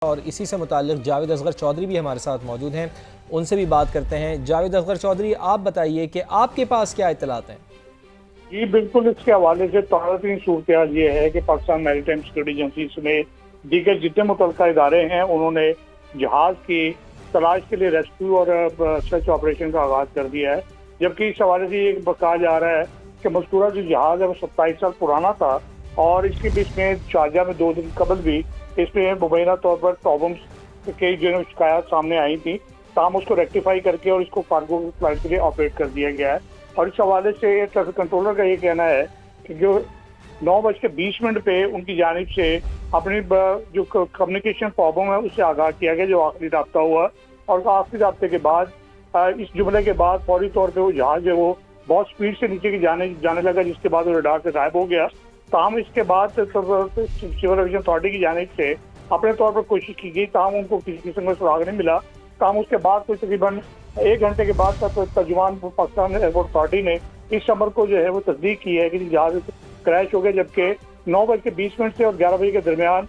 और इसी से मुताल्लिक़ जावेद असगर चौधरी भी हमारे साथ मौजूद हैं, उनसे भी बात करते हैं। जावेद असगर चौधरी, आप बताइए कि आपके पास क्या इत्तलात हैं? जी बिल्कुल, इसके हवाले से ताज़ा सूरत ये है कि पाकिस्तान मैरीटाइम सिक्योरिटी एजेंसी समेत दीगर जितने मुतल्लिक़ा इदारे हैं उन्होंने जहाज़ की तलाश के लिए रेस्क्यू और सर्च ऑपरेशन का आगाज़ कर दिया है। जबकि इस हवाले से ये कहा जा रहा है कि मज़कूरा जो जहाज़ है वो 27 साल पुराना था और इसके बीच में शारजा में 2 दिन कबल भी इसमें मुबैना तौर पर प्रॉब्लम्स की जो शिकायत सामने आई थी, ताम उसको रेक्टिफाई करके और इसको कार्गो फ्लाइट के लिए ऑपरेट कर दिया गया है। और इस हवाले से ट्रैफिक कंट्रोलर का ये कहना है कि जो 9:20 पे उनकी जानिब से अपनी जो कम्युनिकेशन प्रॉब्लम है उससे आगाह किया गया, जो आखिरी रब्ता हुआ। और आखिरी रब्ते के बाद इस जुमले के बाद फौरी तौर पे वो जहाज है वो बहुत स्पीड से नीचे की जाने लगा, जिसके बाद वो रडार से गायब हो गया। ताहम इसके बाद सिविल एविएशन अथॉरिटी की जानिब से अपने तौर पर कोशिश की गई, ताहम उनको किसी किस्म का सुराग नहीं मिला। ताहम उसके बाद कोई तकरीबन 1 घंटे के बाद तर्जुमान पाकिस्तान एयरपोर्ट अथॉरिटी ने इस अमर को जो है वो तस्दीक की है कि जहाज क्रैश हो गया। जबकि 9:20 से और 11 बजे के दरमियान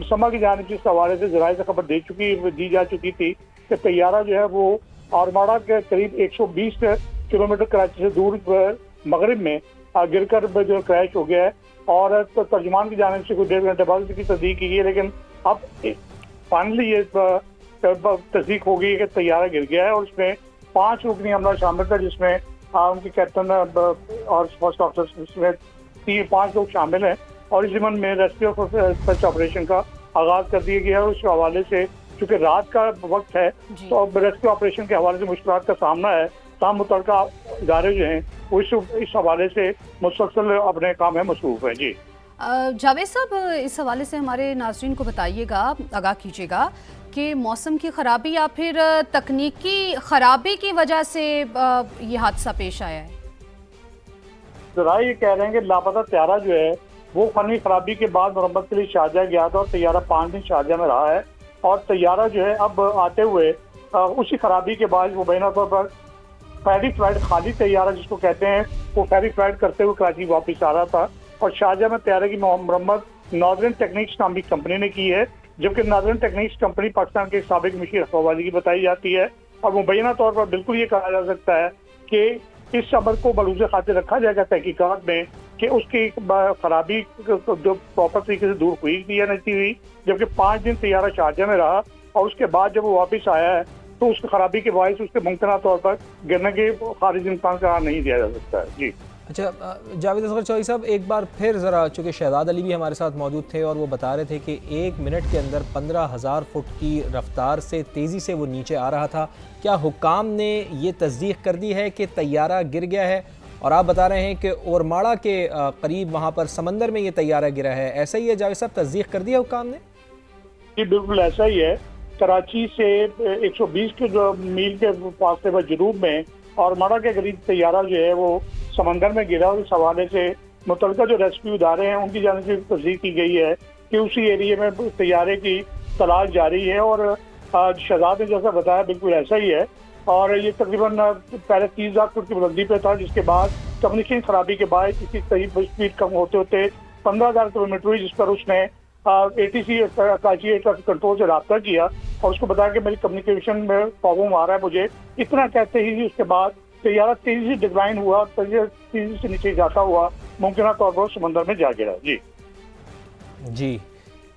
समा की जानिब से इस हवाले से ज़राए से खबर दी जा चुकी थी कि तैयारा जो है वो आरमाड़ा के करीब 120 किलोमीटर कराची से दूर मगरिब में गिरकर जो क्रैश हो गया है। और तर्जुमान की जानिब से कुछ 1.5 घंटे बाद इसकी तस्दीक की गई, लेकिन अब फाइनली ये तस्दीक हो गई है कि तैयारा गिर गया है और उसमें 5 रुकनी हमला शामिल था, जिसमें उनके कैप्टन और फर्स्ट ऑफिसर इसमें 5 लोग शामिल हैं। और इस ज़िम्मन में रेस्क्यू सर्च ऑपरेशन का आगाज़ कर दिया गया है। और उस हवाले से चूँकि रात का वक्त है तो अब रेस्क्यू ऑपरेशन के हवाले से मुश्किलात का सामना है। तमाम मुतल्लिक़ा इदारे जो हैं वो इस हवाले से मुसलसल अपने काम में मसरूफ़ है। जी जावेद साहब, इस हवाले से हमारे नाज़रीन को बताइएगा, आगाह कीजिएगा कि मौसम की ख़राबी या फिर तकनीकी ख़राबी की वजह से ये हादसा पेश आया है। ज़रा ये कह रहे हैं कि लापता तैयारा जो है वो फनी खराबी के बाद मरम्मत के लिए शारजा गया था और तैयारा 5 दिन शारजा में रहा है। और तैयारा जो है अब आते हुए उसी खराबी के बाद मुबैना तौर पर फेरी फ्लाइट, खाली तैयारा जिसको कहते हैं, वो फेरी फ्लाइट करते हुए कराची वापस आ रहा था। और शारजा में तैयारे की मरम्मत नॉर्दर्न टेक्निक्स नाम की कंपनी ने की है, जबकि नॉर्दर्न टेक्निक्स कंपनी पाकिस्तान के साबिक मुशीर अखबाबाजी की बताई जाती है। और मुबैना तौर पर बिल्कुल ये कहा जा सकता है कि इस अमर को बलूज़ खातिर रखा जाएगा तहकीकात में कि उसकी खराबी जो प्रॉपर तरीके से दूर हुई थी या नहीं हुई। जबकि 5 दिन तैयारा शारजा में रहा और उसके बाद जब वो वापस आया है तो उसकी खराबी के बायस उसके मुमकिन तौर पर गिरने के खारिज इम्कान करार नहीं दिया जा सकता है। जी अच्छा, जावेद असगर चौधरी साहब, एक बार फिर ज़रा, चूँकि शहजाद अली भी हमारे साथ मौजूद थे और वो बता रहे थे कि 1 मिनट के अंदर 15,000 फुट की रफ्तार से तेज़ी से वो नीचे आ रहा था। क्या हुक्काम ने ये तस्दीक कर दी है कि तैयारा गिर गया है? और आप बता रहे हैं कि ओरमाड़ा के करीब वहाँ पर समंदर में ये तैयारा गिरा है, ऐसा ही है जावेद साहब? तस्दीक कर दिया हुक्काम ने? जी बिल्कुल ऐसा ही है। कराची से 120 मील के फासले पर जुनूब में और माड़ा के करीब तैयारा जो है वो समंदर में गिरा। और इस हवाले से मुतल्लिक़ा जो रेस्क्यू इदारे हैं उनकी जानिब से तस्दीक की गई है कि उसी एरिए में तैयारे की तलाश जारी है। और शहजाद ने जैसा बताया बिल्कुल ऐसा ही है। और ये तकरीबन पहले 30,000 फुट की बुलंदी पे था, जिसके बाद कम्युनिकेशन खराबी के बाद इसकी स्पीड कम होते होते 15,000 किलोमीटर हुई, जिस पर उसने ATC Karachi air traffic control से रब्ता किया और उसको बताया कि मेरी कम्युनिकेशन में प्रॉब्लम आ रहा है मुझे। इतना कहते ही उसके बाद तैयारा तेजी से डिक्लाइन हुआ, तेजी से नीचे जाता हुआ मुमकिन तौर पर समंदर में जा गिरा। जी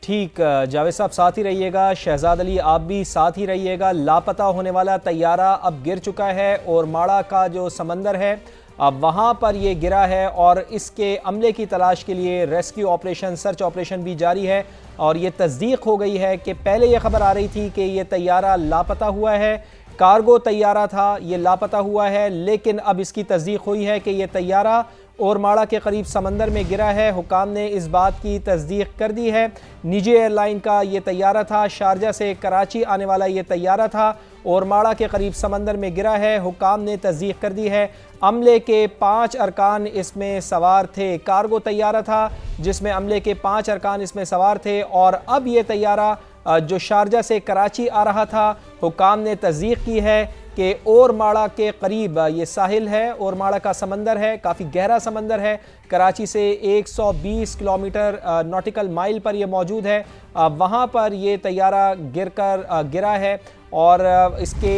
ठीक, जावेद साहब साथ ही रहिएगा, शहजाद अली आप भी साथ ही रहिएगा। लापता होने वाला तैयारा अब गिर चुका है और माड़ा का जो समंदर है अब वहाँ पर ये गिरा है और इसके अमले की तलाश के लिए रेस्क्यू ऑपरेशन, सर्च ऑपरेशन भी जारी है। और ये तस्दीक हो गई है कि पहले ये खबर आ रही थी कि ये तैयारा लापता हुआ है, कार्गो तैयारा था, ये लापता हुआ है, लेकिन अब इसकी तस्दीक हुई है कि ये तैयारा ओरमाड़ा के करीब समंदर में गिरा है। हुकाम ने इस बात की तस्दीक कर दी है। निजी एयरलाइन का ये तैयारा था, शारजा से कराची आने वाला ये तैयारा था, ओरमाड़ा के करीब समंदर में गिरा है। हुकाम ने तस्दीक कर दी है। अमले के 5 अरकान इसमें सवार थे। कार्गो तैयारा था जिसमें अमले के 5 अरकान इसमें सवार थे और अब ये तैयारा जो शारजा से कराची आ रहा था, हुक्काम ने तस्दीक की है कि ओरमाड़ा के करीब ये साहिल है, ओरमाड़ा का समंदर है, काफ़ी गहरा समंदर है, कराची से 120 किलोमीटर नॉटिकल माइल पर यह मौजूद है। वहाँ पर ये तैयारा गिरा है और इसके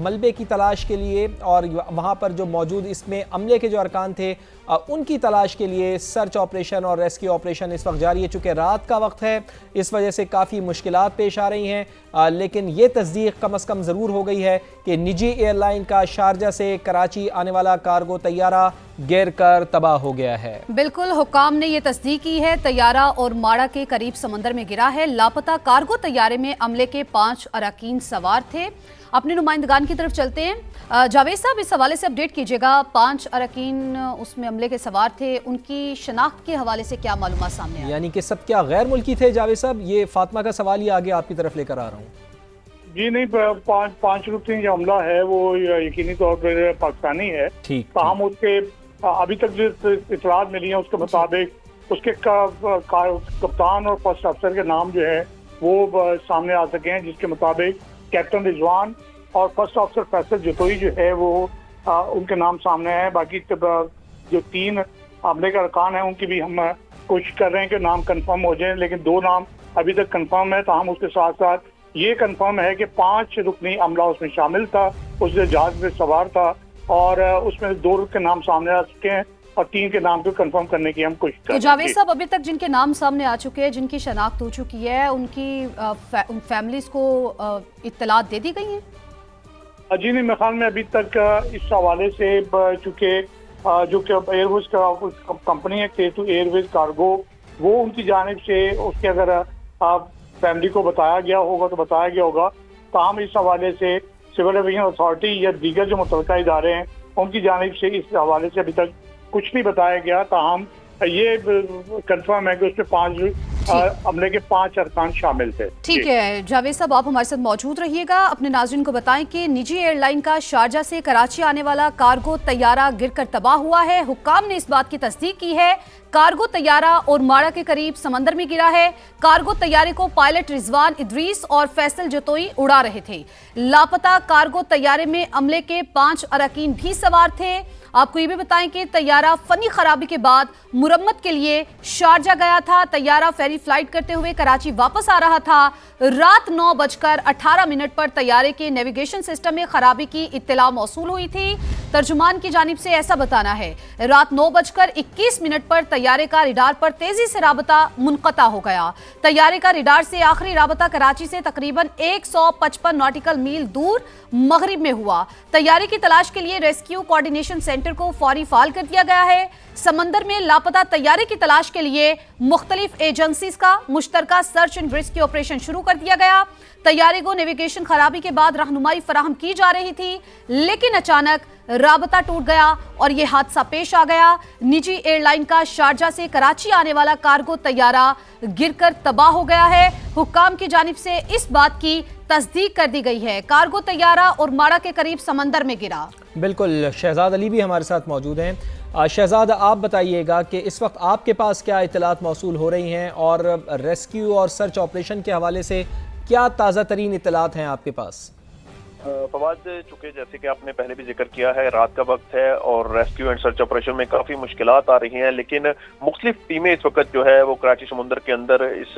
मलबे की तलाश के लिए और वहाँ पर जो मौजूद इसमें अमले के जो अरकान थे उनकी तलाश के लिए सर्च ऑपरेशन और रेस्क्यू ऑपरेशन इस वक्त जारी है। चूँकि रात का वक्त है, इस वजह से काफ़ी मुश्किलात पेश आ रही हैं, लेकिन ये तस्दीक कम अज़ कम ज़रूर हो गई है कि निजी एयरलाइन का शारजा से कराची आने वाला कार्गो तैयारा गिर कर तबाह हो गया है। बिल्कुल, हुक्काम ने यह तस्दीक की है, तैयारा और माड़ा के करीब समंदर में गिरा है। लापता कार्गो तैयारे में अमले के 5 अरकान सवार थे। अपने नुमाइंदगान की तरफ चलते हैं। जावेद साहब, इस हवाले से अपडेट कीजिएगा। 5 अरकान उसमें अमले के सवार थे, उनकी शनाख्त के हवाले से क्या मालूमात सामने आई? यानी कि सब क्या गैर मुल्की थे जावेद साहब? ये फातिमा का सवाल ही आगे आपकी तरफ लेकर आ रहा हूँ। जी नहीं, 5 रुकनी जो हमला है वो यकीनी तौर पर पाकिस्तानी है। ठीक, हम उसके अभी तक जो इतलात मिली है उसके मुताबिक उसके कप्तान और फर्स्ट अफसर के नाम जो है वो सामने आ सके हैं, जिसके मुताबिक कैप्टन रिजवान और फर्स्ट अफसर फैसल जतोई जो है वो उनके नाम सामने है। बाकी जो 3 हमले के अरकान हैं उनकी भी हम कोशिश कर रहे हैं कि नाम कंफर्म हो जाए, लेकिन 2 नाम अभी तक कंफर्म है। तो हम उसके साथ साथ ये कंफर्म है कि 5 रुकनी अमला उसमें शामिल था, उससे जहाज में सवार था और उसमें 2 के नाम सामने आ चुके हैं और 3 के नाम को कंफर्म करने की हम कोशिश कर रहे हैं। जावेद साहब, अभी तक जिनके नाम सामने आ चुके हैं, जिनकी शनाख्त हो चुकी है, उनकी उन फैमिलीज को इत्तलात दे दी गई है? जी नहीं, मेरे ख्याल में अभी तक इस हवाले से चूँकि जो एयरवेज का कंपनी है K2 एयरवेज कार्गो, वो उनकी जानिब से उसके अगर फैमिली को बताया गया होगा तो बताया गया होगा। ताहम इस हवाले से सिविल एविएशन अथॉरिटी या दीगर जो मुतल्लिका इदारे हैं उनकी जानिब से इस हवाले से अभी तक कुछ नहीं बताया गया। ताहम ये कंफर्म है कि उसमें 5 हमले के 5 अरकान शामिल थे। ठीक है जावेद साहब, आप हमारे साथ मौजूद रहिएगा। अपने नाज़रीन को बताएं कि निजी एयरलाइन का शारजा से कराची आने वाला कार्गो तैयारा गिरकर तबाह हुआ है। हुक्काम ने इस बात की तस्दीक की है, कार्गो तैयारा और माड़ा के करीब समंदर में गिरा है। कार्गो तैयारे को पायलट रिजवान इदरीस और फैसल जतोई उड़ा रहे थे। लापता कार्गो तैयारे में अमले के 5 अरकान भी सवार थे। आपको ये भी बताएं कि तैयारा फनी खराबी के बाद मुरम्मत के लिए शारजा गया था। तैयारा फेरी फ्लाइट करते हुए कराची वापस आ रहा था। रात 9:18 पर तैयारे के नेविगेशन सिस्टम में खराबी की इत्तला मौसूल हुई थी। तर्जुमान की जानिब से ऐसा बताना है, रात 9:21 पर तैयारे का रिडार पर तेजी से राबता मुनक़ता हो गया। तैयारे का रिडार से आखिरी राबता कराची से तकरीबन 155 नॉटिकल मील दूर मगरिब में हुआ। तैयारे की तलाश के लिए रेस्क्यू कोऑर्डिनेशन सेंटर को फौरी फाल कर दिया गया है। समंदर में लापता तैयारे की तलाश के लिए मुख्तलिफ एजेंसीज का मुश्तरका सर्च एंड रेस्क्यू ऑपरेशन शुरू कर दिया गया। तैयारे को नेविगेशन खराबी के बाद रहनुमाई फराहम की जा रही थी, लेकिन अचानक राबता टूट गया और यह हादसा पेश आ गया। निजी एयरलाइन का शारजा से कराची आने वाला कार्गो तैयारा गिरकर तबाह हो गया है। हुक्काम की जानिब से इस बात की तस्दीक कर दी गई है, कार्गो तैयारा और माड़ा के करीब समंदर में गिरा। बिल्कुल, शहजाद अली भी हमारे साथ मौजूद हैं। शहजाद, आप बताइएगा कि इस वक्त आपके पास क्या इत्तलात मौसूल हो रही हैं और रेस्क्यू और सर्च ऑपरेशन के हवाले से क्या ताज़ा तरीन इत्तलात हैं आपके पास? फवाद, चूँकि जैसे कि आपने पहले भी जिक्र किया है, रात का वक्त है और रेस्क्यू एंड सर्च ऑपरेशन में काफ़ी मुश्किलात आ रही हैं, लेकिन मुख्तलिफ टीमें इस वक्त जो है वो कराची समुंदर के अंदर इस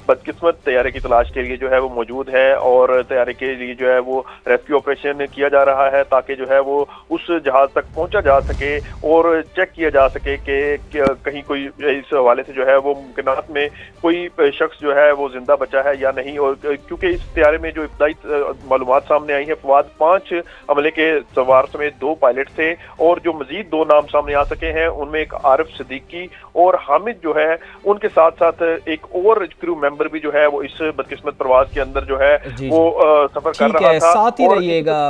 बदकिस्मत तैयारे की तलाश के लिए जो है वो मौजूद है और तैयारे के लिए जो है वो रेस्क्यू ऑपरेशन किया जा रहा है ताकि जो है वो उस जहाज तक पहुँचा जा सके और चेक किया जा सके कि कहीं कोई इस हवाले से जो है वो मुमकिनात में कोई शख्स जो है वो जिंदा बचा है या नहीं। और क्योंकि इस तैयारे में जो इब्तदाई मालूमात सामने आई है फवाद, 5 अमले के सवार समेत 2 पायलट थे और जो मजीद 2 नाम सामने आ सके हैं उनमें एक आरिफ सिद्दीकी और हामिद जो है, उनके साथ साथ एक और क्रू मेंबर भी जो है वो इस बदकिस्मत प्रवास के अंदर जो है वो सफर कर रहा था। साथ ही रहिएगा